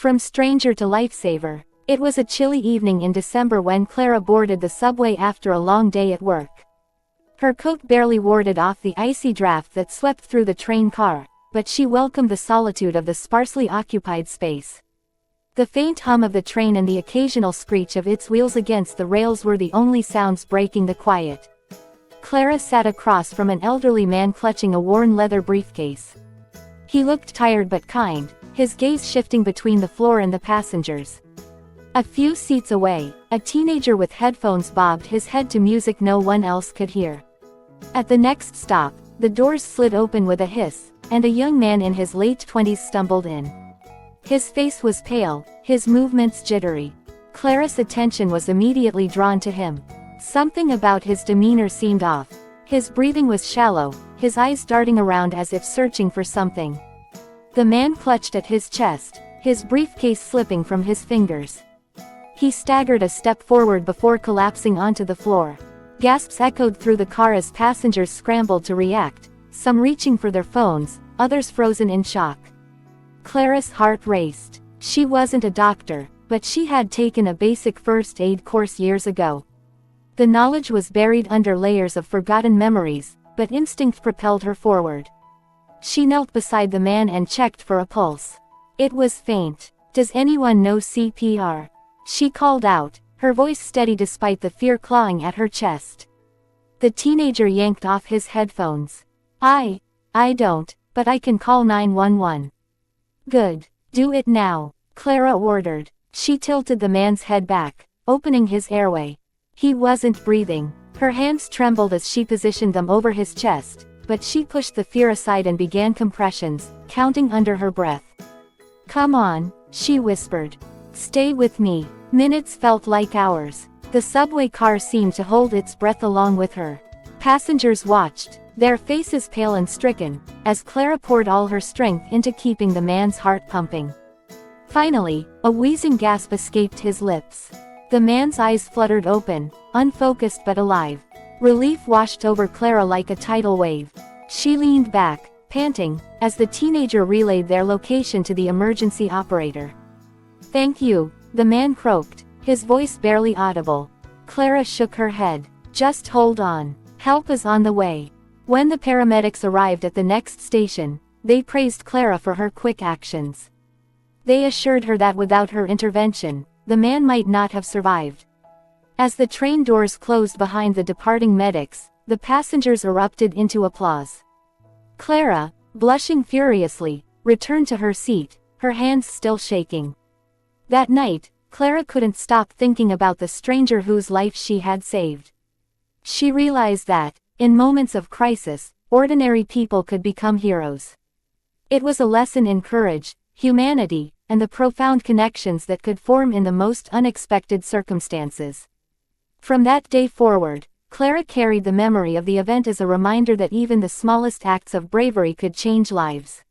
From stranger to lifesaver. It was a chilly evening in December when Clara boarded the subway after a long day at work. Her coat barely warded off the icy draft that swept through the train car, but she welcomed the solitude of the sparsely occupied space. The faint hum of the train and the occasional screech of its wheels against the rails were the only sounds breaking the quiet. Clara sat across from an elderly man clutching a worn leather briefcase. He looked tired but kind, his gaze shifting between the floor and the passengers. A few seats away, a teenager with headphones bobbed his head to music no one else could hear. At the next stop, the doors slid open with a hiss, and a young man in his late 20s stumbled in. His face was pale, his movements jittery. Clara's attention was immediately drawn to him. Something about his demeanor seemed off. His breathing was shallow, his eyes darting around as if searching for something. The man clutched at his chest, his briefcase slipping from his fingers. He staggered a step forward before collapsing onto the floor. Gasps echoed through the car as passengers scrambled to react, some reaching for their phones, others frozen in shock. Clara's heart raced. She wasn't a doctor, but she had taken a basic first aid course years ago. The knowledge was buried under layers of forgotten memories, but instinct propelled her forward. She knelt beside the man and checked for a pulse. It was faint. "Does anyone know CPR?" she called out, her voice steady despite the fear clawing at her chest. The teenager yanked off his headphones. I don't, but I can call 911. "Good. Do it now," Clara ordered. She tilted the man's head back, opening his airway. He wasn't breathing. Her hands trembled as she positioned them over his chest, but she pushed the fear aside and began compressions, counting under her breath. "Come on," she whispered. "Stay with me." Minutes felt like hours. The subway car seemed to hold its breath along with her. Passengers watched, their faces pale and stricken, as Clara poured all her strength into keeping the man's heart pumping. Finally, a wheezing gasp escaped his lips. The man's eyes fluttered open, unfocused but alive. Relief washed over Clara like a tidal wave. She leaned back, panting, as the teenager relayed their location to the emergency operator. "Thank you," the man croaked, his voice barely audible. Clara shook her head. "Just hold on. Help is on the way." When the paramedics arrived at the next station, they praised Clara for her quick actions. They assured her that without her intervention, the man might not have survived. As the train doors closed behind the departing medics, the passengers erupted into applause. Clara, blushing furiously, returned to her seat, her hands still shaking. That night, Clara couldn't stop thinking about the stranger whose life she had saved. She realized that, in moments of crisis, ordinary people could become heroes. It was a lesson in courage, humanity, and the profound connections that could form in the most unexpected circumstances. From that day forward, Clara carried the memory of the event as a reminder that even the smallest acts of bravery could change lives.